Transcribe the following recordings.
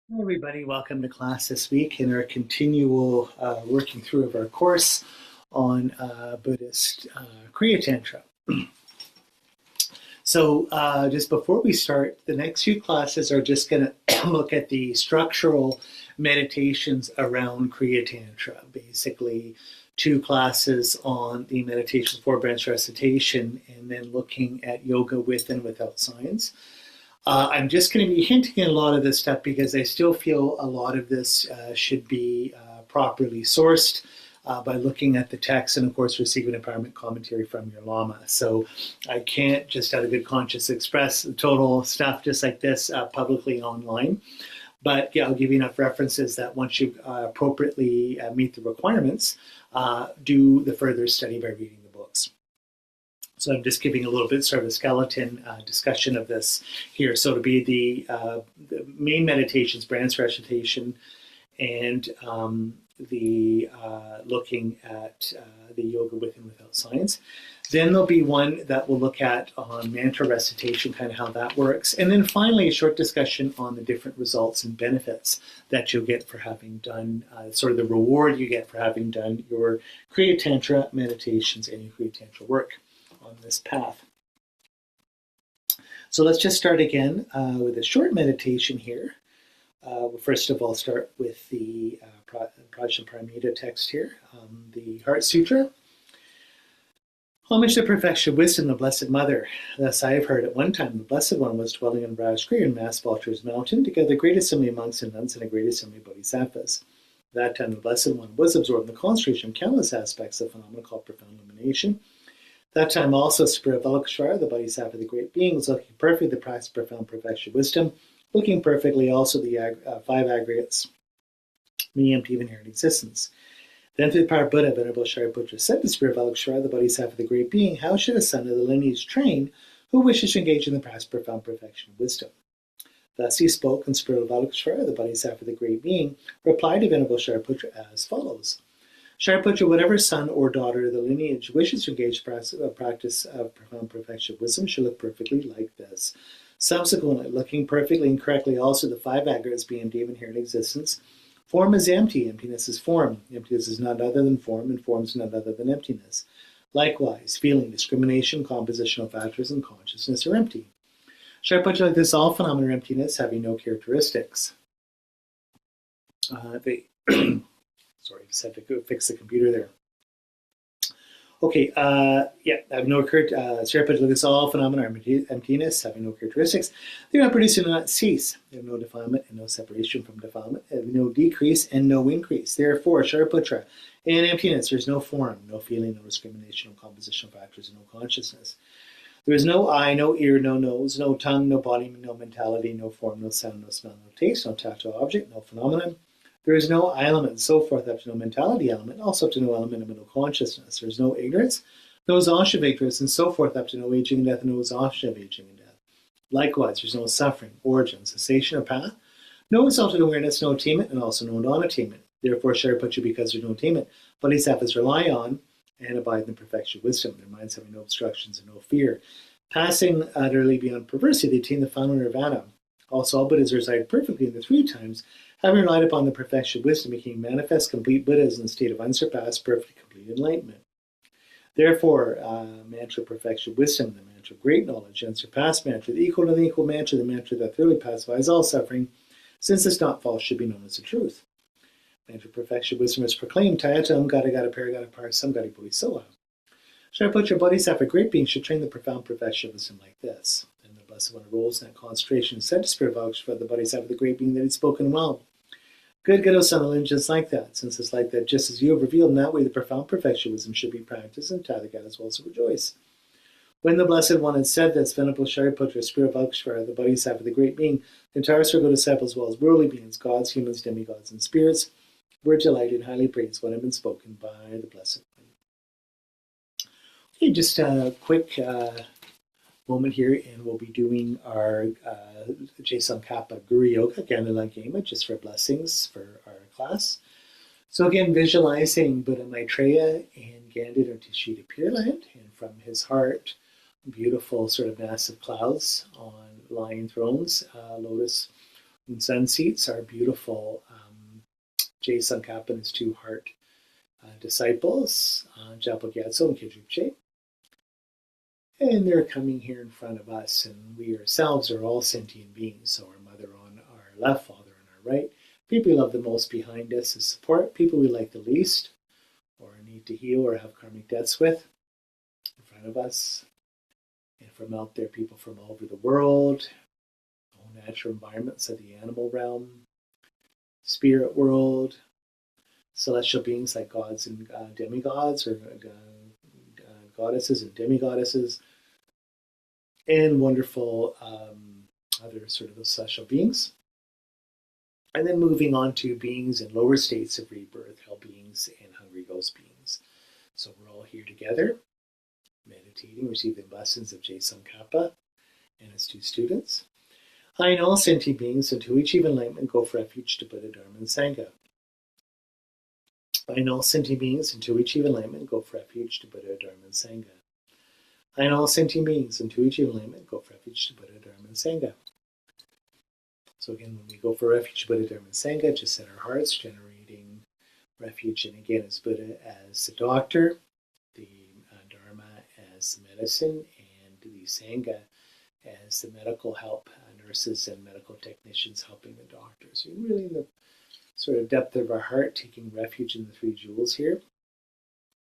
Hey everybody, welcome to class this week in our continual working through of our course on Buddhist Kriya Tantra. So just before we start, the next few classes are just going to look at the structural meditations around Kriya Tantra. Basically, two classes on the meditation for Branch Recitation and then looking at yoga with and without signs. I'm just going to be hinting at a lot of this stuff because I still feel a lot of this should be properly sourced by looking at the text and, of course, receiving empowerment commentary from your Lama. So I can't just out of good conscience express the total stuff just like this publicly online. But yeah, I'll give you enough references that once you appropriately meet the requirements, do the further study by reading the books. So I'm just giving a little bit sort of a skeleton discussion of this here. So to be the main meditations, Branch Recitation, and the looking at the yoga with and without signs. Then there'll be one that we'll look at on mantra recitation, kind of how that works. And then finally, a short discussion on the different results and benefits that you'll get for having done, sort of the reward you get for having done your Kriya Tantra meditations and your Kriya Tantra work on this path. So let's just start again with a short meditation here. We'll first of all start with the Prajnaparamita text here, the Heart Sutra. Homage to perfection, wisdom, the Blessed Mother. Thus I have heard at one time the Blessed One was dwelling in Branch Kriya in Mass Vulture's Mountain, together the great assembly of monks and nuns and a great assembly of bodhisattvas. At that time the Blessed One was absorbed in the concentration of countless aspects of phenomena called profound illumination. That time also Spirit Avalokiteshvara, the Bodhisattva, the Great Being, was looking perfectly the practice of profound perfection wisdom, looking perfectly also the five aggregates, meaning empty of inherent existence. Then through the power of Buddha, Venerable Shariputra said to Spirit Avalokiteshvara, the Bodhisattva, the Great Being, how should a son of the lineage train who wishes to engage in the practice of profound perfection of wisdom? Thus he spoke, and Spirit Avalokiteshvara, the Bodhisattva, the Great Being, replied to Venerable Shariputra as follows. Shariputra, whatever son or daughter of the lineage wishes to engage in practice of profound perfection of wisdom should look perfectly like this. Subsequently, looking perfectly and correctly also the five aggregates being empty of inherent existence. Form is empty, emptiness is form. Emptiness is none other than form, and form is none other than emptiness. Likewise, feeling, discrimination, compositional factors, and consciousness are empty. Shariputra, like this, all phenomena are emptiness, having no characteristics. Sorry, just had to go fix the computer there. Okay, I have no Shariputra, this all phenomena are emptiness, having no characteristics. They are not produced and do not cease. They have no defilement and no separation from defilement. They have no decrease and no increase. Therefore, Shariputra, in emptiness, there is no form, no feeling, no discrimination, no compositional factors, and no consciousness. There is no eye, no ear, no nose, no tongue, no body, no mentality, no form, no sound, no smell, no taste, no tactile object, no phenomenon. There is no I element, and so forth, up to no mentality element, also up to no element of no consciousness. There is no ignorance, no exhaustion of ignorance, and so forth, up to no aging and death, and no exhaustion of aging and death. Likewise, there is no suffering, origin, cessation, or path, no exalted awareness, no attainment, and also no non-attainment. Therefore, Shariputra, because there is no attainment, bodhisattvas rely on and abide in the perfection of wisdom, their minds having no obstructions and no fear. Passing utterly beyond perversity, they attain the final nirvana. Also, all Buddhas reside perfectly in the three times, having relied upon the perfection of wisdom, became manifest, complete Buddhas in the state of unsurpassed, perfect, complete enlightenment. Therefore, mantra of perfection of wisdom, the mantra of great knowledge, unsurpassed mantra, the equal to the equal mantra, the mantra that thoroughly pacifies all suffering, since it's not false, should be known as the truth. Mantra of perfection of wisdom is proclaimed, Tayatam Gata Gata Paragata Parsam Gati Bodhisattva. Shariputra, Bodhisattva, great beings should train the profound perfection of wisdom like this. And the Blessed One arose in that concentration and said to Spirit Avalokiteshvara, the Bodhisattva, the great being, that he'd spoken well. Good, O son of lineage, is like that. Since it's like that, just as you have revealed in that way, the profound perfection of wisdom should be practiced, and Tathagata will also rejoice. When the Blessed One had said this, Venerable Shariputra, Spirit Avalokiteshvara, the Bodhisattva, the great being, the entire circle of disciples, as well as worldly beings, gods, humans, demigods, and spirits, were delighted and highly praised what had been spoken by the Blessed One. Okay, just a quick moment here, and we'll be doing our Jason Kappa Guru Yoga, Gandala Gema, just for blessings for our class. So again, visualizing Buddha Maitreya and Gandhi Tishita Pure Land, and from his heart, beautiful sort of massive clouds on lion thrones, lotus And sun seats are beautiful. Je Tsongkhapa and his two heart disciples, Jalpa Gyatso and Kidrupche. And they're coming here in front of us, and we ourselves are all sentient beings. So our mother on our left, father on our right, people we love the most behind us as support, people we like the least, or need to heal or have karmic debts with, in front of us. And from out there, people from all over the world, all natural environments of the animal realm, spirit world, celestial beings like gods and demigods, or goddesses and demigoddesses, and wonderful other sort of celestial beings. And then moving on to beings in lower states of rebirth, hell beings and hungry ghost beings. So we're all here together, meditating, receiving blessings of Je Tsongkhapa and his two students. I and all sentient beings, until we achieve enlightenment, go for refuge to Buddha, Dharma, and Sangha. I and all sentient beings, until we achieve enlightenment, go for refuge to Buddha, Dharma, and Sangha. I and all sentient beings, until we achieve enlightenment, go for refuge to Buddha, Dharma, and Sangha. So again, when we go for refuge to Buddha, Dharma, and Sangha, just set our hearts, generating refuge, and again, as Buddha as the doctor, the Dharma as the medicine, and the Sangha as the medical help, nurses and medical technicians helping the doctors. So really in the sort of depth of our heart, taking refuge in the three jewels here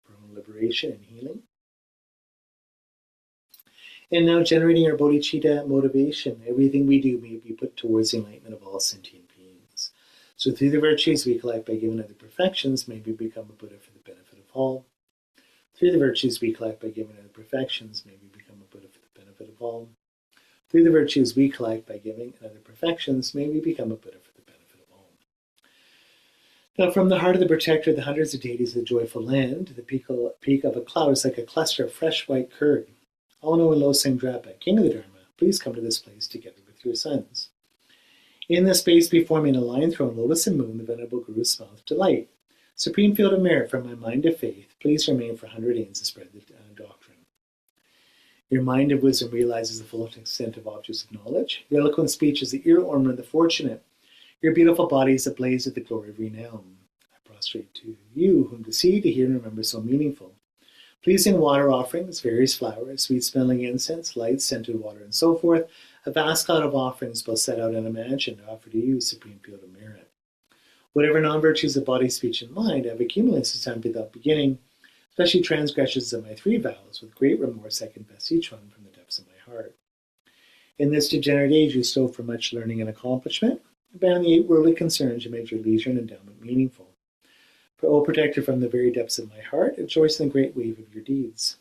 for own liberation and healing. And now generating our bodhicitta motivation. Everything we do may be put towards the enlightenment of all sentient beings. So through the virtues we collect by giving other perfections, may we become a Buddha for the benefit of all. Through the virtues we collect by giving other perfections, may we become a Buddha for the benefit of all. Through the virtues we collect by giving and other perfections, may we become a Buddha for the benefit of all. Now from the heart of the protector of the hundreds of deities of the joyful land, the peak of a cloud is like a cluster of fresh white curd. All-knowing Losang Drapa, King of the Dharma, please come to this place together with your sons. In this space before me, in a lion throne, lotus and moon, the venerable Guru smile with delight. Supreme field of merit from my mind of faith, please remain for 100 aeons to spread the doctrine. Your mind of wisdom realizes the full extent of objects of knowledge. Your eloquent speech is the ear ornament of the fortunate. Your beautiful body is ablaze with the glory of renown. I prostrate to you, whom to see, to hear, and remember so meaningful. Pleasing water offerings, various flowers, sweet-smelling incense, lights, scented water, and so forth, a vast cloud of offerings both set out and imagined, offer to you, supreme field of merit. Whatever non-virtues of body, speech, and mind I have accumulated since time without beginning, especially transgressions of my 3 vows, with great remorse I confess each one from the depths of my heart. In this degenerate age you strove for much learning and accomplishment. Abandon the 8 worldly concerns you made your leisure and endowment meaningful. O protector, from the very depths of my heart, rejoice in the great wave of your deeds.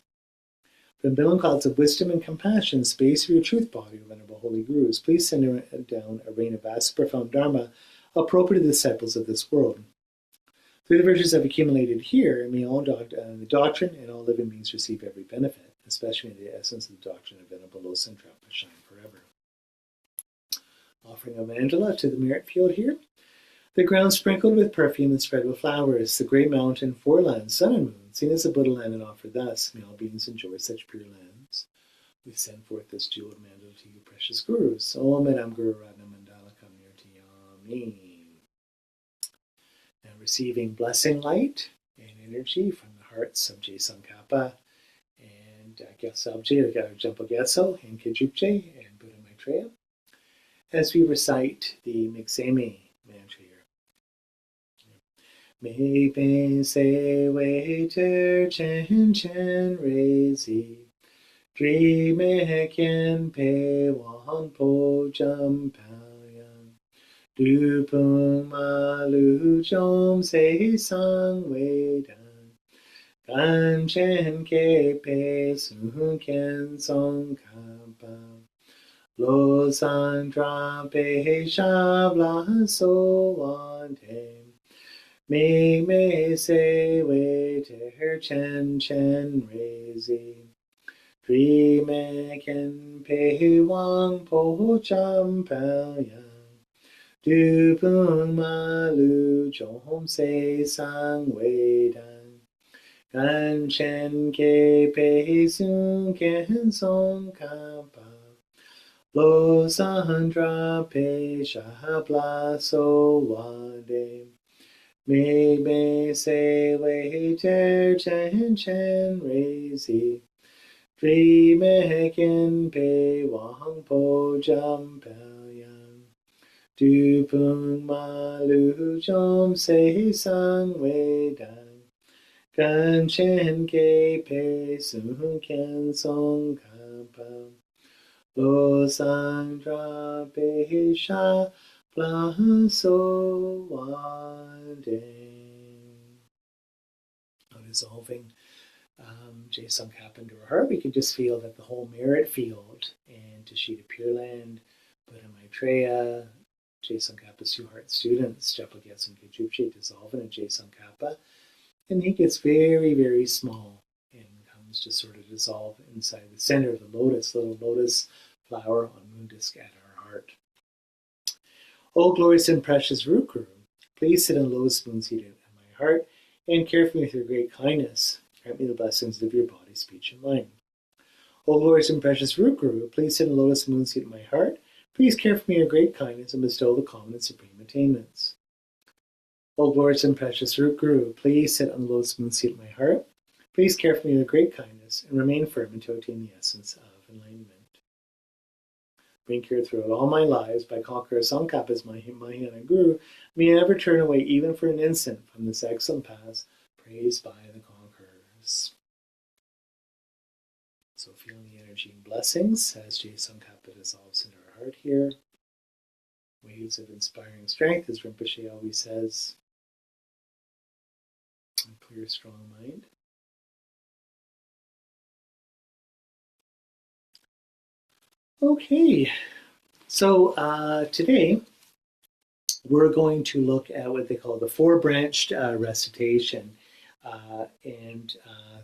From billow clouds of wisdom and compassion, space of your truth body, O venerable holy gurus, please send down a rain of vast profound dharma appropriate to the disciples of this world. Through the virtues I've accumulated here, may all the doctrine and all living beings receive every benefit, especially the essence of the doctrine of Venerable Losang Drapa shine forever. Offering of Angela to the merit field here. The ground sprinkled with perfume and spread with flowers, the great mountain, 4 lands, sun and moon, seen as a Buddha land and offered thus, may all beings enjoy such pure lands. We send forth this jeweled mantle to you, precious gurus. Om Edam Guru Radha Mandala Kamyurtiyami. Now receiving blessing light and energy from the hearts of Je Tsongkhapa and Gyaltsabje, or Jalpa Gyatso, and Kidrupje, and Buddha Maitreya, as we recite the Miksemi mantra here. Mei Ben Se Wei Ter Chen Chen Rei Zi Dri Me Kien Pe Wan Po Jam Pao Yang Du Pung Ma Lu Jom Se Sang Wei Dan Gan Chen Ke Pe Sun Kien Song Ka Pao Lo Sang Tra Pe Sha Bla So Wan Te Mei Mei Se Wei Ter Chen Chen Rei Zi Dri Me Kien Pe Wang Po Cham Pao Yang Du Pung Ma Lu Jom Se Sang Wei Dan Gan Chen Ke Pe Sun Kien Song Ka Pao Lo Sandra Pe Shabla So Wade. Me say Wei Ter Chen Chen Razy. Free Mekin Pe Wang Po Jam Pel Yang. Du Pung Ma Lu Jom Se Sang Wei Dan. Gan Chen Ke Pe Sun Ken Song Ka Pao. Lo Sang Dra Pe Sha Bla So Wan Ding. Now dissolving Jason Cap into our heart, we can just feel that the whole merit field and Tashita Pure Land, Buddha Maitreya, Jason Kappa's two heart students, Japa Gyatso Gyatso dissolve in a Jason Kappa, and he gets very, very small and comes to sort of dissolve inside the center of the lotus, little lotus flower on moon disk at our heart. O glorious and precious root guru, please sit in lotus moon seated in my heart and care for me with your great kindness. Grant me the blessings of your body, speech, and mind. O glorious and precious root guru, please sit in lotus moon seated in my heart. Please care for me your great kindness and bestow the common and supreme attainments. O glorious and precious root guru, please sit on the lotus moon seat in my heart. Please care for me with great kindness and remain firm until I attain the essence of enlightenment. Bring care throughout all my lives by conqueror Sankap as my Mahayana Guru. May I never turn away even for an instant from this excellent path praised by the conquerors. So feeling the energy and blessings as Jay Sankapa dissolves into our heart here. Waves of inspiring strength, as Rinpoche always says. A clear, strong mind. Okay, so today we're going to look at what they call the four-branched recitation and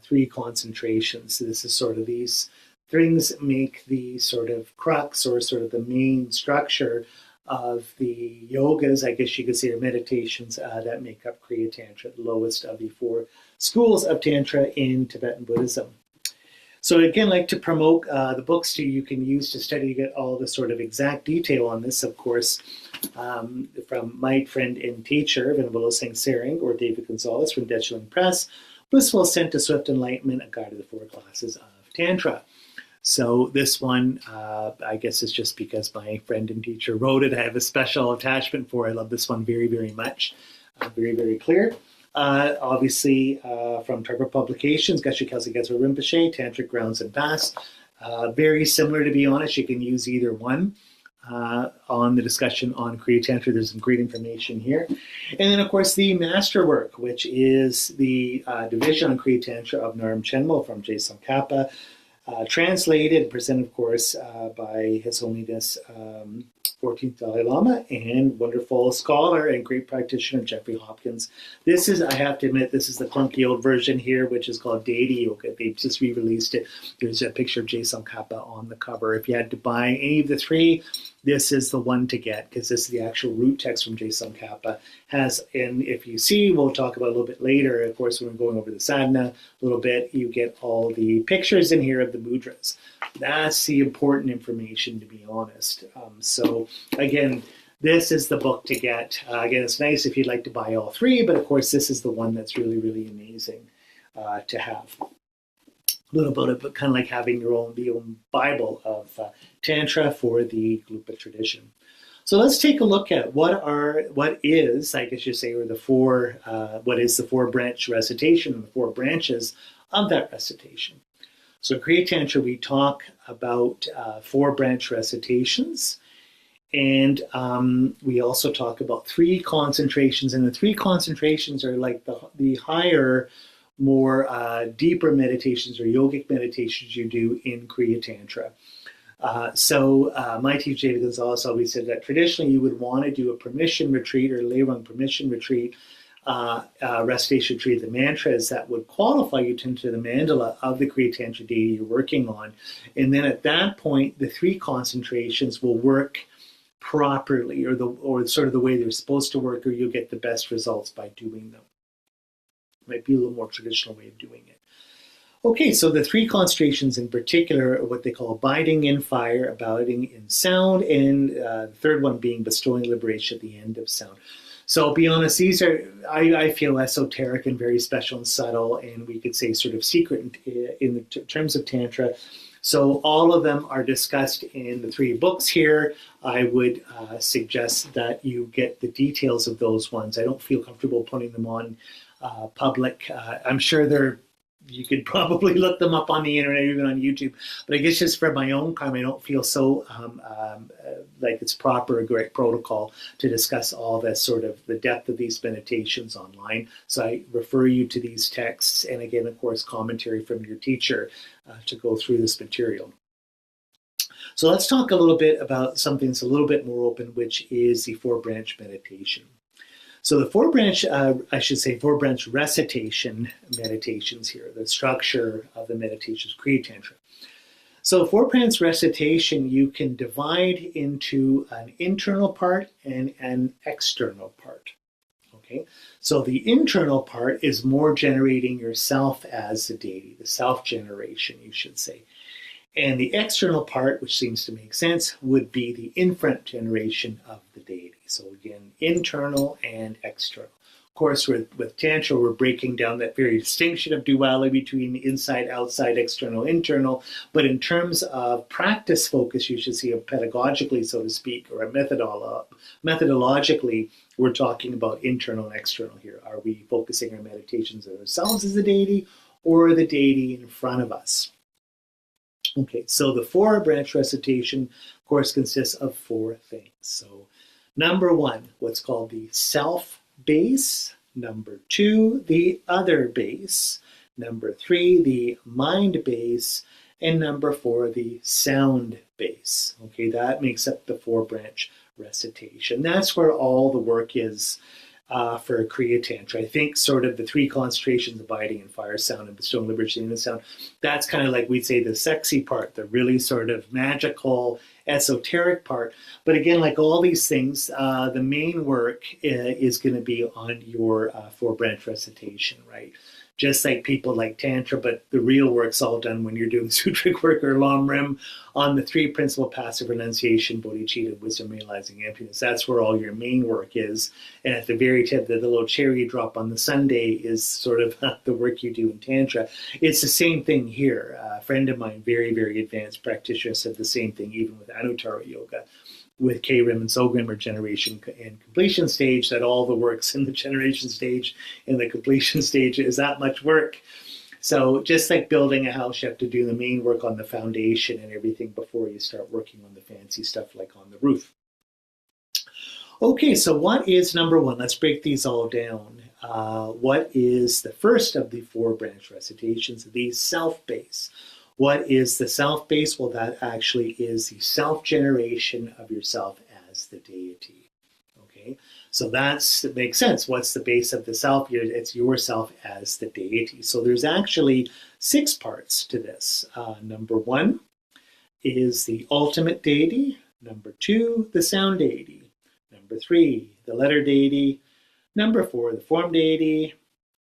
three concentrations. So this is sort of these things make the sort of crux or sort of the main structure of the yogas, I guess you could say, or meditations that make up Kriya Tantra, the lowest of the four schools of Tantra in Tibetan Buddhism. So again, I'd like to promote the books you can use to study to get all the sort of exact detail on this, of course, from my friend and teacher, Venerable Singh Sering, or David Gonzalez from Decheling Press, Blissful Ascent to Swift Enlightenment, A Guide to the Four Classes of Tantra. So this one, I guess it's just because my friend and teacher wrote it. I have a special attachment for it. I love this one very, very much. Very, very clear. Obviously, from Tarpa Publications, Geshe Kelsey Geshe Rinpoche, Tantric Grounds and Paths. Very similar, to be honest. You can use either one on the discussion on Kriya Tantra. There's some great information here. And then, of course, the masterwork, which is the division on Kriya Tantra of Naram Chenmo from Jay Tsongkhapa. Translated and presented, of course, by His Holiness 14th Dalai Lama and wonderful scholar and great practitioner Jeffrey Hopkins. This is, I have to admit, this is the clunky old version here, which is called Deity Yoga. They just re-released it. There's a picture of Jay Tsongkhapa on the cover. If you had to buy any of the three, this is the one to get because this is the actual root text from Jay Tsongkhapa. And if you see, we'll talk about a little bit later, of course, when we're going over the sadhana a little bit, you get all the pictures in here of the mudras. That's the important information, to be honest. So again, this is the book to get. Again, it's nice if you'd like to buy all three, but of course, this is the one that's really, really amazing to have. A little bit of, but kind of like having the own Bible of Tantra for the Glupa tradition. So let's take a look at what is, I guess you say, or what is the four-branch recitation and the four branches of that recitation. So in Kriya Tantra, we talk about four-branch recitations, and we also talk about three concentrations, and the three concentrations are like the higher, more deeper meditations or yogic meditations you do in Kriya Tantra. My teacher, David Gonzalez, always said that traditionally you would want to do a permission retreat or lay-rung permission retreat, recitation retreat of the mantras that would qualify you to enter the mandala of the Kriya Tantra deity you're working on. And then at that point, the three concentrations will work properly or sort of the way they're supposed to work, or you'll get the best results by doing them. Might be a little more traditional way of doing it. Okay, so the three concentrations in particular are what they call abiding in fire, abiding in sound, and the third one being bestowing liberation at the end of sound. So I'll be honest, these are, I feel, esoteric and very special and subtle, and we could say sort of secret in terms of Tantra. So all of them are discussed in the three books here. I would suggest that you get the details of those ones. I don't feel comfortable putting them on public. I'm sure you could probably look them up on the internet, even on YouTube. But I guess just for my own time, I don't feel so like it's proper or great protocol to discuss all this sort of the depth of these meditations online. So I refer you to these texts, and again, of course, commentary from your teacher to go through this material. So let's talk a little bit about something that's a little bit more open, which is the four-branch meditation. So the four-branch recitation meditations here, the structure of the meditations, Kriya Tantra. So four-branch recitation, you can divide into an internal part and an external part. Okay, so the internal part is more generating yourself as the deity, the self-generation, you should say. And the external part, which seems to make sense, would be the inferent generation of the deity. So again, internal and external. Of course, with Tantra, we're breaking down that very distinction of duality between inside, outside, external, internal. But in terms of practice focus, you should see it pedagogically, so to speak, or methodologically, we're talking about internal and external here. Are we focusing our meditations on ourselves as the deity or the deity in front of us? Okay, so the four-branch recitation, of course, consists of four things. So number one, what's called the self base. Number two, the other base. Number three, the mind base. And number four, the sound base. Okay, that makes up the four-branch recitation. That's where all the work is for Kriya Tantra. I think sort of the three concentrations, abiding in fire, sound, and bestowing liberation in the sound, that's kind of like we'd say the sexy part, the really sort of magical, esoteric part. But again, like all these things, the main work is going to be on your four-branch recitation, right? Just like people like Tantra, but the real work's all done when you're doing sutric work or Lam Rim on the three principal passive renunciation, bodhicitta, wisdom, realizing emptiness. That's where all your main work is. And at the very tip, the little cherry drop on the sundae is sort of the work you do in Tantra. It's the same thing here. A friend of mine, very, very advanced practitioner, said the same thing even with Anuttara Yoga. With K-Rim and Sogrim or generation and completion stage, that all the works in the generation stage and the completion stage is that much work. So just like building a house, you have to do the main work on the foundation and everything before you start working on the fancy stuff like on the roof. Okay, so what is number one? Let's break these all down. What is the first of the four-branch recitations? The self-base. What is the self-base? Well, that actually is the self-generation of yourself as the deity. Okay, so that makes sense. What's the base of the self? It's yourself as the deity. So there's actually 6 parts to this. Number 1 is the ultimate deity. Number 2, the sound deity. Number 3, the letter deity. Number 4, the form deity.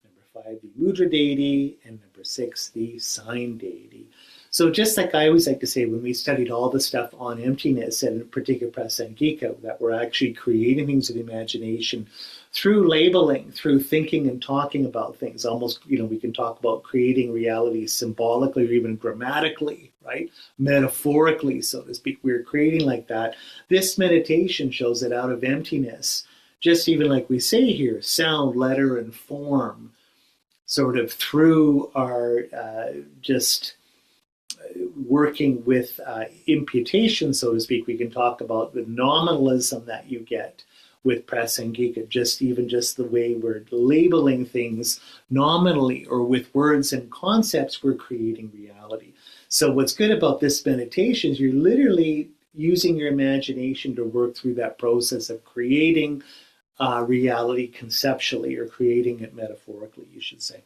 Number 5, the mudra deity. And number 6, the sign deity. So just like I always like to say, when we studied all the stuff on emptiness, and in particular prasangika, that we're actually creating things with imagination through labeling, through thinking and talking about things. Almost, we can talk about creating reality symbolically or even grammatically, right? Metaphorically, so to speak. We're creating like that. This meditation shows that out of emptiness, just even like we say here, sound, letter, and form, sort of through our just working with imputation, so to speak, we can talk about the nominalism that you get with prasangika, just the way we're labeling things nominally or with words and concepts, we're creating reality. So what's good about this meditation is you're literally using your imagination to work through that process of creating reality conceptually, or creating it metaphorically, you should say.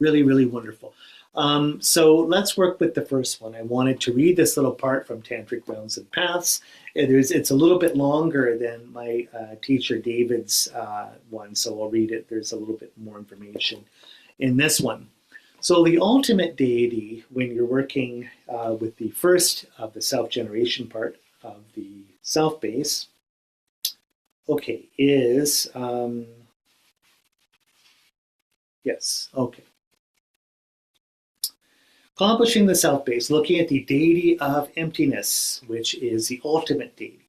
Really, really wonderful. So let's work with the first one. I wanted to read this little part from Tantric Grounds and Paths. It's a little bit longer than my teacher David's one, so I'll read it. There's a little bit more information in this one. So the ultimate deity, when you're working with the first of the self-generation part of the self base, okay, is, yes, okay. Accomplishing the self base, looking at the deity of emptiness, which is the ultimate deity.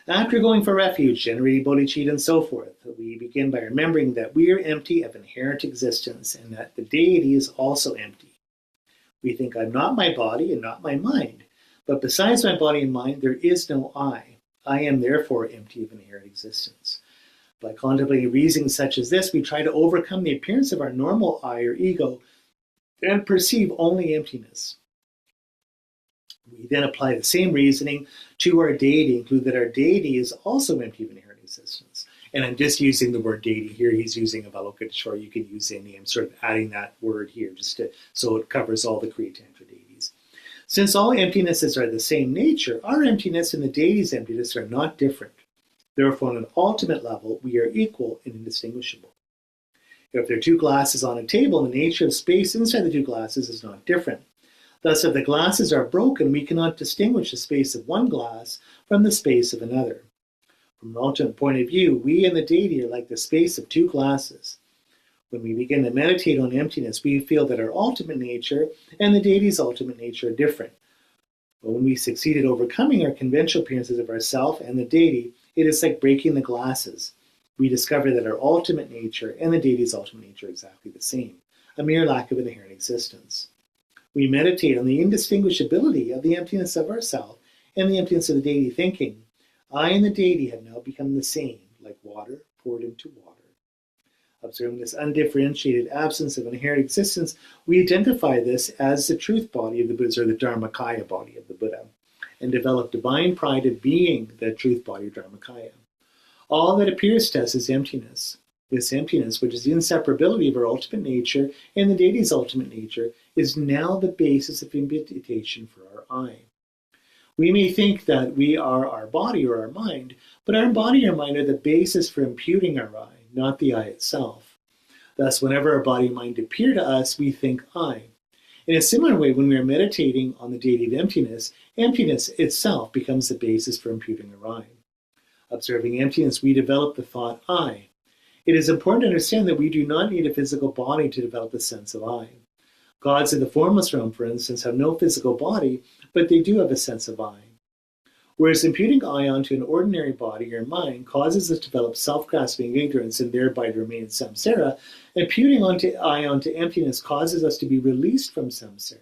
After going for refuge, generating bodhicitta, and so forth, we begin by remembering that we are empty of inherent existence and that the deity is also empty. We think, I'm not my body and not my mind, but besides my body and mind, there is no I. I am therefore empty of inherent existence. By contemplating reasons such as this, we try to overcome the appearance of our normal I or ego and perceive only emptiness. We then apply the same reasoning to our deity, include that our deity is also empty of inherent existence. And I'm just using the word deity here. He's using Avalokiteshvara. You can use any. I'm sort of adding that word here so it covers all the Kriya Tantra deities. Since all emptinesses are the same nature, our emptiness and the deity's emptiness are not different. Therefore, on an ultimate level, we are equal and indistinguishable. If there are two glasses on a table, the nature of space inside the two glasses is not different. Thus, if the glasses are broken, we cannot distinguish the space of one glass from the space of another. From an ultimate point of view, we and the deity are like the space of two glasses. When we begin to meditate on emptiness, we feel that our ultimate nature and the deity's ultimate nature are different. But when we succeed at overcoming our conventional appearances of ourself and the deity, it is like breaking the glasses. We discover that our ultimate nature and the deity's ultimate nature are exactly the same, a mere lack of inherent existence. We meditate on the indistinguishability of the emptiness of ourself and the emptiness of the deity, thinking, I and the deity have now become the same, like water poured into water. Observing this undifferentiated absence of inherent existence, we identify this as the truth body of the Buddha, or the Dharmakaya body of the Buddha, and develop divine pride of being the truth body of Dharmakaya. All that appears to us is emptiness. This emptiness, which is the inseparability of our ultimate nature and the deity's ultimate nature, is now the basis of imputation for our I. We may think that we are our body or our mind, but our body or mind are the basis for imputing our I, not the I itself. Thus, whenever our body and mind appear to us, we think I. In a similar way, when we are meditating on the deity of emptiness, emptiness itself becomes the basis for imputing our I. Observing emptiness, we develop the thought I. It is important to understand that we do not need a physical body to develop a sense of I. Gods in the formless realm, for instance, have no physical body, but they do have a sense of I. Whereas imputing I onto an ordinary body or mind causes us to develop self-grasping ignorance and thereby to remain in samsara, imputing I onto emptiness causes us to be released from samsara.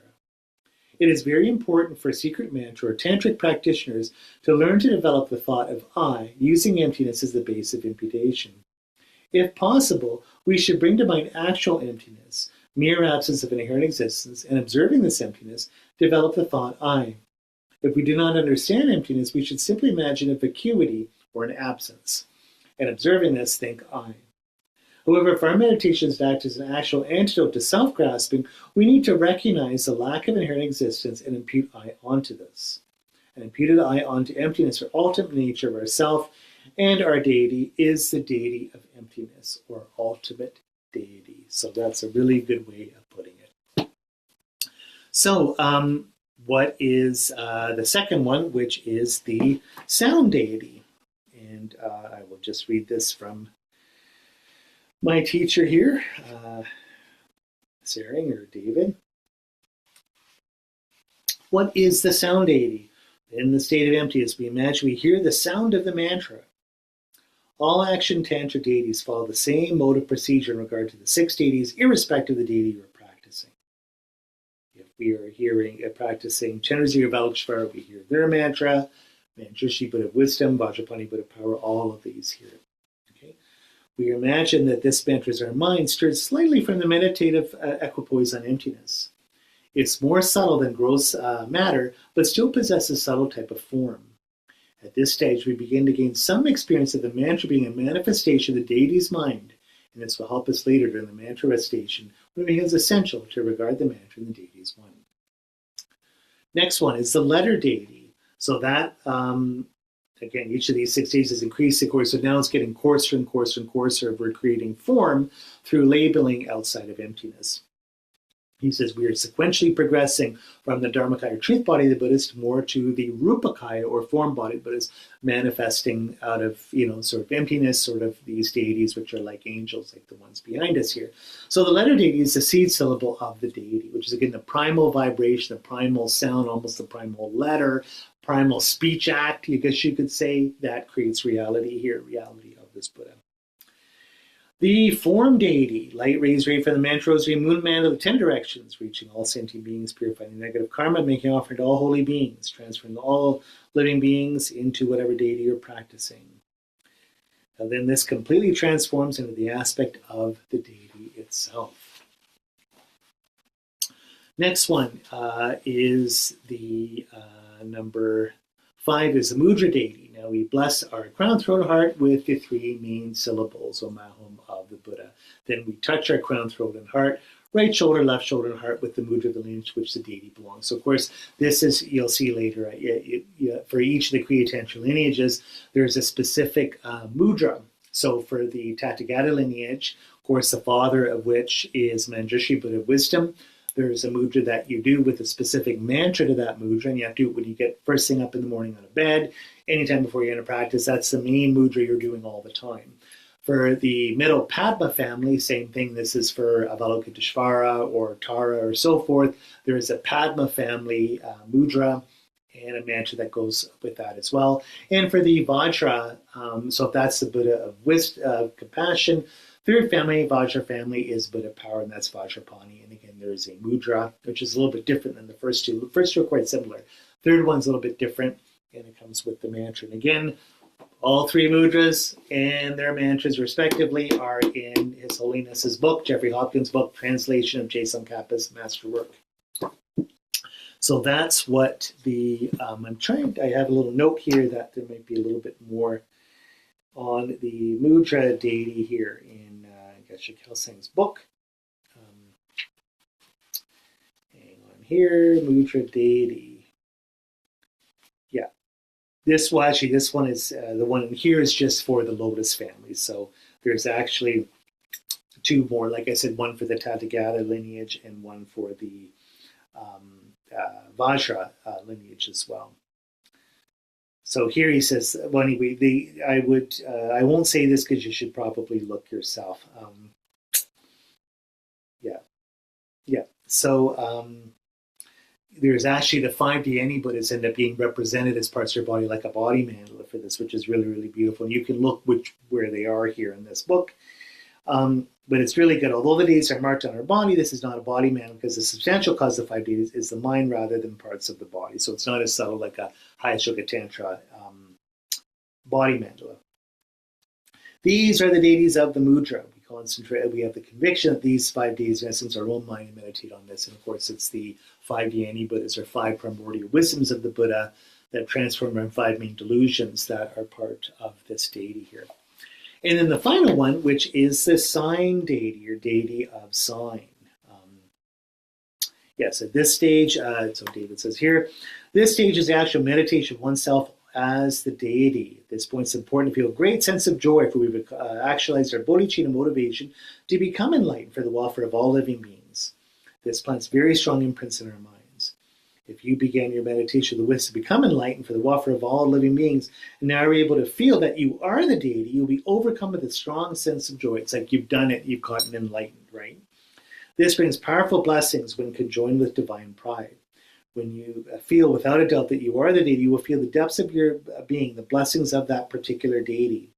It is very important for secret mantra or tantric practitioners to learn to develop the thought of I, using emptiness as the base of imputation. If possible, we should bring to mind actual emptiness, mere absence of inherent existence, and observing this emptiness, develop the thought I. If we do not understand emptiness, we should simply imagine a vacuity or an absence, and observing this, think I. However, if our meditations act as an actual antidote to self-grasping, we need to recognize the lack of inherent existence and impute I onto this. And imputed I onto emptiness, or ultimate nature of ourself and our deity, is the deity of emptiness, or ultimate deity. So that's a really good way of putting it. So what is the second one, which is the sound deity? And I will just read this from my teacher here, Saring or David. What is the sound deity? In the state of emptiness, we imagine we hear the sound of the mantra. All action tantra deities follow the same mode of procedure in regard to the six deities, irrespective of the deity we're practicing. If we are practicing Chandrazira Avalokiteshvara, we hear their mantra, Manjushri Buddha of Wisdom, Vajrapani Buddha of Power, all of these here. Okay? We imagine that this mantra is our mind stirred slightly from the meditative equipoise on emptiness. It's more subtle than gross matter, but still possesses a subtle type of form. At this stage, we begin to gain some experience of the mantra being a manifestation of the deity's mind, and this will help us later during the mantra recitation when it becomes essential to regard the mantra and the deity as one. Next one is the letter deity. So that, again, each of these 6 days is increasing, of course, so now it's getting coarser and coarser and coarser. We're creating form through labeling outside of emptiness. He says we are sequentially progressing from the Dharmakaya or truth body of the Buddhist more to the Rupakaya or form body Buddhist, manifesting out of, sort of emptiness, sort of these deities which are like angels, like the ones behind us here. So the letter deity is the seed syllable of the deity, which is again the primal vibration, the primal sound, almost the primal letter, primal speech act, I guess you could say, that creates reality here, reality of this Buddha. The form deity, light rays ray from the mantra rosary moon mantle of 10 directions, reaching all sentient beings, purifying negative karma, making offering to all holy beings, transferring all living beings into whatever deity you're practicing. And then this completely transforms into the aspect of the deity itself. Next one is the number 5 is the mudra deity. Now we bless our crown, throat, heart with the 3 main syllables, Om Ahum, of the Buddha. Then we touch our crown, throat, and heart, right shoulder, left shoulder, and heart with the mudra of the lineage to which the deity belongs. So of course, this is, you'll see later, for each of the Kriya Tantra lineages, there's a specific mudra. So for the Tathagata lineage, of course, the father of which is Manjushri, Buddha of wisdom, there's a mudra that you do with a specific mantra to that mudra, and you have to do it when you get first thing up in the morning out of bed, anytime before you're going to practice. That's the main mudra you're doing all the time. For the middle Padma family, same thing. This is for Avalokiteshvara or Tara or so forth. There is a Padma family mudra and a mantra that goes with that as well. And for the Vajra, so if that's the Buddha of wisdom, compassion, third family, Vajra family, is Buddha power, and that's Vajrapani. And again, there's a mudra, which is a little bit different than the first two. The first two are quite similar. Third one's a little bit different, and it comes with the mantra. And again, all 3 mudras and their mantras, respectively, are in His Holiness's book, Jeffrey Hopkins' book, translation of J. Tsongkhapa's masterwork. So that's what the, I have a little note here that there might be a little bit more on the mudra deity here in Geshe Kelsang's book. Hang on here, mudra deity. Yeah, this one is the one in here is just for the Lotus family. So there's actually 2 more, like I said, one for the Tathagata lineage and one for the Vajra lineage as well. So here he says, well, anyway, I won't say this because you should probably look yourself. Yeah. So there's actually the 5 dhyani Buddhas end up being represented as parts of your body, like a body mandala for this, which is really, really beautiful. And you can look where they are here in this book. But it's really good. Although the deities are marked on our body, this is not a body mandala because the substantial cause of the 5 deities is the mind rather than parts of the body. So it's not as subtle like a Hayashoka Yoga Tantra body mandala. These are the deities of the mudra. We have the conviction that these 5 deities, in essence, our own mind, and meditate on this. And of course, it's the 5 dhyani Buddhas, or 5 primordial wisdoms of the Buddha that transform our 5 main delusions that are part of this deity here. And then the final one, which is the sign deity, or deity of sign. Yes, at this stage, so David says here, this stage is the actual meditation of oneself as the deity. At this point, it's important to feel a great sense of joy, for we've actualized our bodhicitta motivation to become enlightened for the welfare of all living beings. This plants very strong imprints in our minds. If you began your meditation with the wish to become enlightened for the welfare of all living beings, and now are able to feel that you are the deity, you'll be overcome with a strong sense of joy. It's like you've done it, you've gotten enlightened, right? This brings powerful blessings when conjoined with divine pride. When you feel without a doubt that you are the deity, you will feel the depths of your being, the blessings of that particular deity.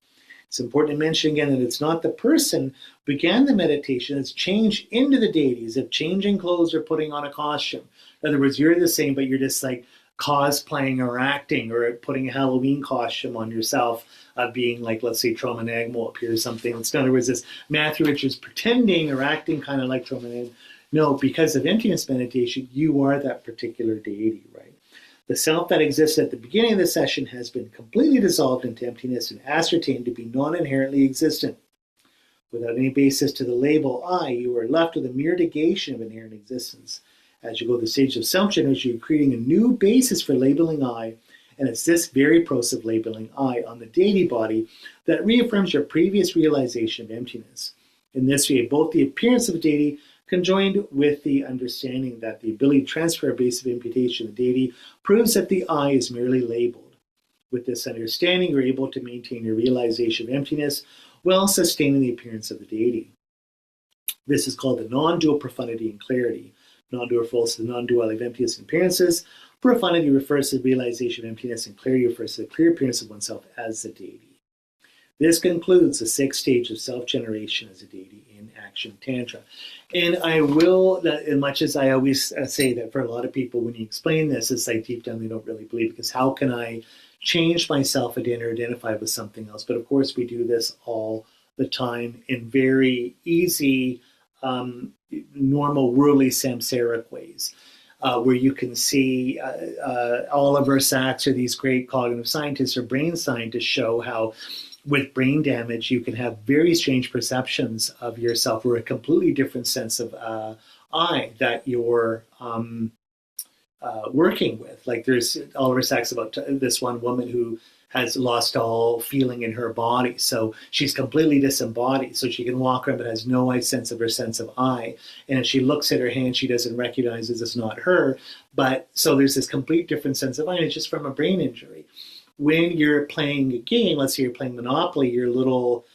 It's important to mention again that it's not the person who began the meditation, it's changed into the deity, as if changing clothes or putting on a costume. In other words, you're the same, but you're just like cosplaying or acting or putting a Halloween costume on yourself, being like, let's say, Troma Nagmo up here or something. In other words, this Matthew Richards pretending or acting kind of like Troma Nagmo. No, because of emptiness meditation, you are that particular deity, right? The self that exists at the beginning of the session has been completely dissolved into emptiness and ascertained to be non-inherently existent. Without any basis to the label I, you are left with a mere negation of inherent existence. As you go to the stage of self-generation, you're creating a new basis for labeling I, and it's this very process of labeling I on the deity body that reaffirms your previous realization of emptiness. In this way, both the appearance of the deity conjoined with the understanding that the ability to transfer a base of imputation to the deity proves that the I is merely labeled. With this understanding, you're able to maintain your realization of emptiness while sustaining the appearance of the deity. This is called the non-dual profundity and clarity. Non-dual refers to the non-duality of emptiness and appearances. Profundity refers to the realization of emptiness, and clarity refers to the clear appearance of oneself as the deity. This concludes the sixth stage of self-generation as a deity in Action Tantra. And I will, as much as I always say that for a lot of people, when you explain this, it's like deep down they don't really believe, because how can I change myself and identify with something else? But of course, we do this all the time in very easy, normal, worldly, samsaric ways. Where you can see Oliver Sacks or these great cognitive scientists or brain scientists show how with brain damage you can have very strange perceptions of yourself, or a completely different sense of I that you're working with. Like there's Oliver Sacks about this one woman who has lost all feeling in her body. So she's completely disembodied. So she can walk around but has no sense of her sense of I. And if she looks at her hand, she doesn't recognize it's not her. But so there's this complete different sense of I, and it's just from a brain injury. When you're playing a game, let's say you're playing Monopoly, your little,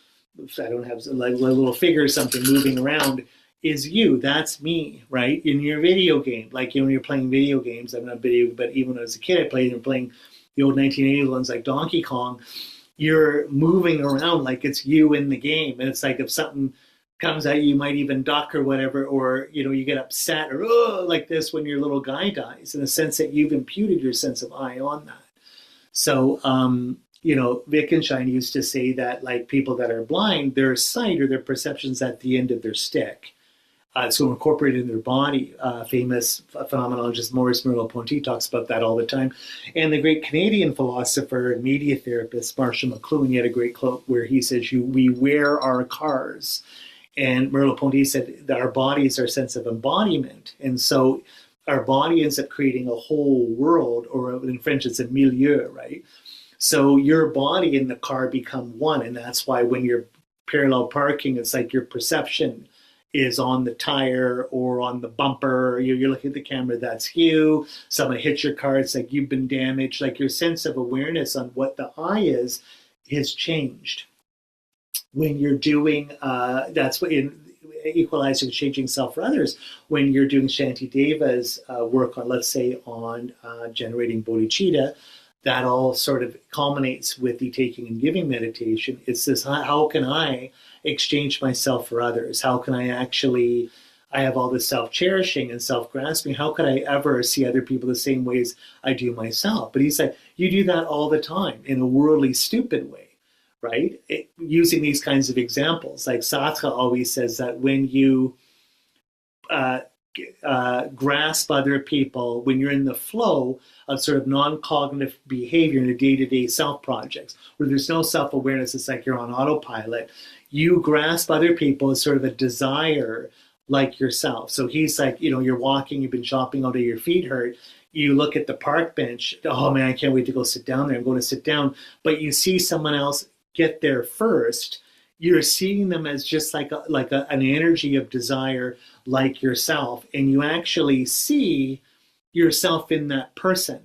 I don't have, like a little figure or something moving around is you. That's me, right? In your video game, like when you're playing video games, I'm not video, but even when I was a kid, I playing the old 1980s ones like Donkey Kong. You're moving around like it's you in the game, and it's like if something comes at you, you might even duck or whatever, or you get upset or like this when your little guy dies, in the sense that you've imputed your sense of I on that. So, Wittgenstein used to say that like people that are blind, their sight or their perception's at the end of their stick. So incorporated in their body. Famous phenomenologist Maurice Merleau-Ponty talks about that all the time. And the great Canadian philosopher and media therapist Marshall McLuhan, he had a great quote where he says, we wear our cars. And Merleau-Ponty said that our body is our sense of embodiment. And so our body ends up creating a whole world, or in French, it's a milieu, right? So your body and the car become one. And that's why when you're parallel parking, it's like your perception is on the tire or on the bumper. You're looking at the camera, that's you. Someone hits your car, it's like you've been damaged. Like your sense of awareness on what the I is has changed. When you're doing, that's what in equalizing, changing self for others, when you're doing Shantideva's work on, let's say, on generating bodhicitta, that all sort of culminates with the taking and giving meditation. It's this, how can I exchange myself for others? How can I have all this self-cherishing and self-grasping. How could I ever see other people the same ways I do myself? But he said, you do that all the time in a worldly, stupid way, right? Using these kinds of examples. Like Sartre always says that when you grasp other people, when you're in the flow of sort of non-cognitive behavior in a day-to-day self-projects, where there's no self-awareness, it's like you're on autopilot, you grasp other people as sort of a desire like yourself. So he's like, you're walking, you've been shopping all day, your feet hurt, you look at the park bench, oh man, I can't wait to go sit down there, I'm going to sit down, but you see someone else get there first, you're seeing them as just like an energy of desire like yourself, and you actually see yourself in that person.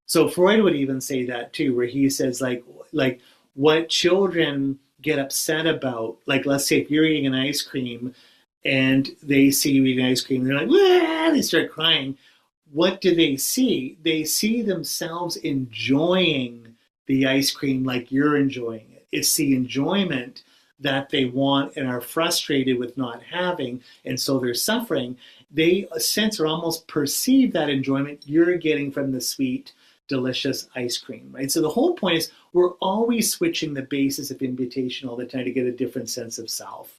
So Freud would even say that too, where he says like what children get upset about, like let's say if you're eating an ice cream and they see you eating ice cream, they're like, wah! They start crying. What do they see? They see themselves enjoying the ice cream like you're enjoying it. It's the enjoyment that they want and are frustrated with not having, and so they're suffering. They sense or almost perceive that enjoyment you're getting from the sweet, delicious ice cream, right? So the whole point is we're always switching the basis of invitation all the time to get a different sense of self.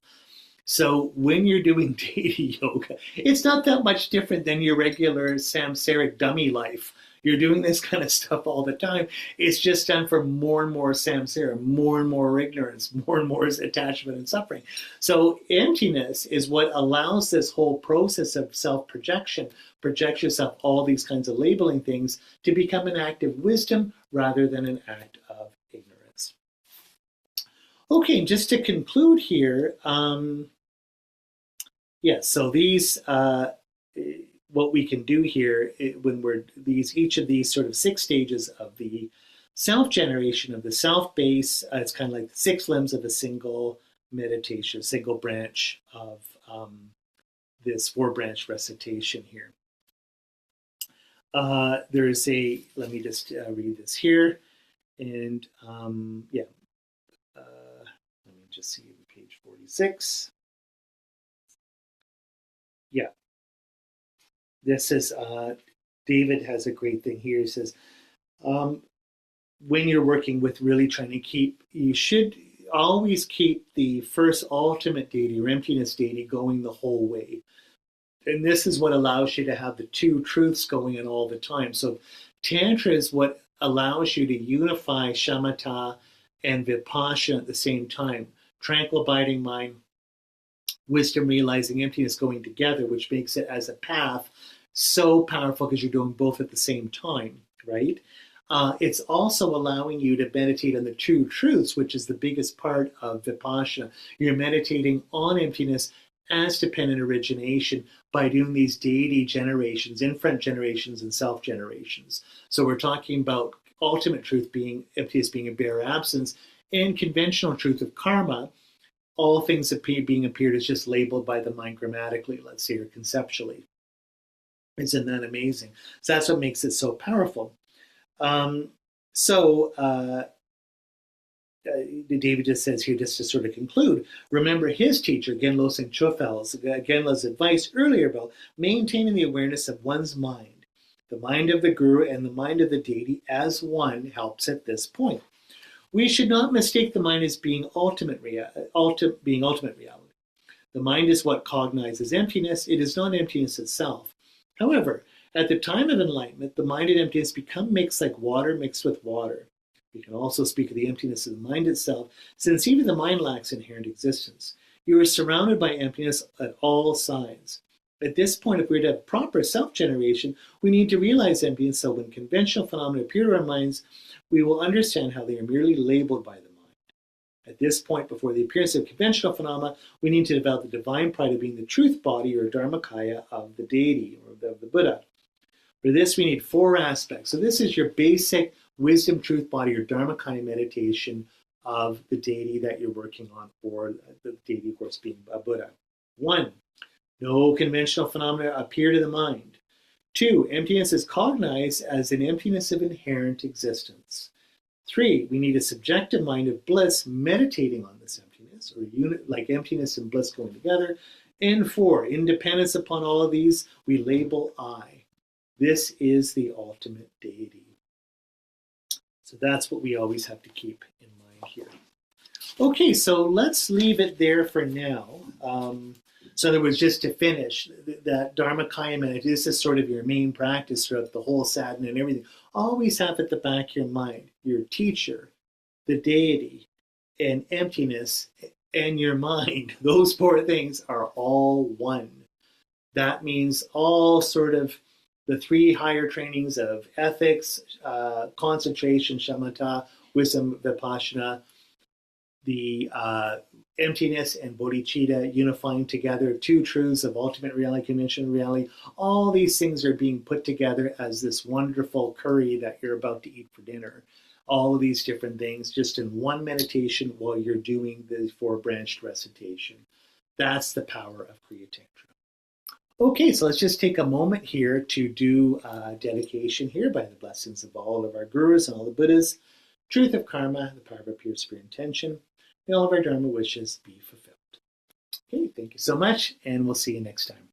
So when you're doing deity yoga, it's not that much different than your regular samsaric dummy life. You're doing this kind of stuff all the time. It's just done for more and more samsara, more and more ignorance, more and more attachment and suffering. So emptiness is what allows this whole process of self-projection, project yourself, all these kinds of labeling things, to become an act of wisdom rather than an act of ignorance. Okay, just to conclude here, Yeah, so these, what we can do here when we're each of these sort of 6 stages of the self-generation of the self-base, it's kind of like 6 limbs of a single meditation, single branch of this 4-branch recitation here. There's a, let me just read this here, and yeah, let me just see page 46. Yeah, this is, David has a great thing here. He says, when you're working with really trying to keep, you should always keep the first ultimate deity or emptiness deity going the whole way. And this is what allows you to have the 2 truths going in all the time. So Tantra is what allows you to unify shamatha and vipassana at the same time. Tranquil, abiding mind, wisdom, realizing emptiness going together, which makes it as a path so powerful because you're doing both at the same time, right? It's also allowing you to meditate on the 2 truths, which is the biggest part of vipassana. You're meditating on emptiness as dependent origination by doing these deity generations, inferent generations, and self-generations. So we're talking about ultimate truth being emptiness being a bare absence, and conventional truth of karma, all things being appeared as just labeled by the mind grammatically, let's say, or conceptually. Isn't that amazing? So that's what makes it so powerful. David just says here, just to sort of conclude, remember his teacher, Genlo Singh Chofel's, Genla's advice earlier about maintaining the awareness of one's mind. The mind of the guru and the mind of the deity as one helps at this point. We should not mistake the mind as being ultimate reality. The mind is what cognizes emptiness. It is not emptiness itself. However, at the time of enlightenment, the mind and emptiness become mixed like water mixed with water. We can also speak of the emptiness of the mind itself, since even the mind lacks inherent existence. You are surrounded by emptiness at all sides. At this point, if we're to have proper self-generation, we need to realize emptiness, so when conventional phenomena appear to our minds, we will understand how they are merely labeled by the mind. At this point, before the appearance of conventional phenomena, we need to develop the divine pride of being the truth body or dharmakaya of the deity or of the Buddha. For this, we need 4 aspects. So this is your basic wisdom, truth body, or dharmakaya meditation of the deity that you're working on, or the deity, of course, being a Buddha. 1, no conventional phenomena appear to the mind. 2, emptiness is cognized as an emptiness of inherent existence. 3, we need a subjective mind of bliss meditating on this emptiness, or like emptiness and bliss going together. And 4, independence upon all of these, we label I. This is the ultimate deity. So that's what we always have to keep in mind here. Okay, so let's leave it there for now. So in other words, just to finish, that Dharmakaya meditation, this is sort of your main practice throughout the whole sadhana and everything. Always have at the back of your mind, your teacher, the deity, and emptiness, and your mind. Those 4 things are all one. That means all sort of the 3 higher trainings of ethics, concentration, shamatha, wisdom, vipassana, the emptiness and bodhicitta unifying together, 2 truths of ultimate reality, conventional reality. All these things are being put together as this wonderful curry that you're about to eat for dinner. All of these different things just in one meditation while you're doing the 4-branched recitation. That's the power of Kriya Tantra. Okay, so let's just take a moment here to do a dedication here by the blessings of all of our gurus and all the Buddhas. Truth of karma, the power of a pure spirit intention. May all of our dharma wishes be fulfilled. Okay, thank you so much, and we'll see you next time.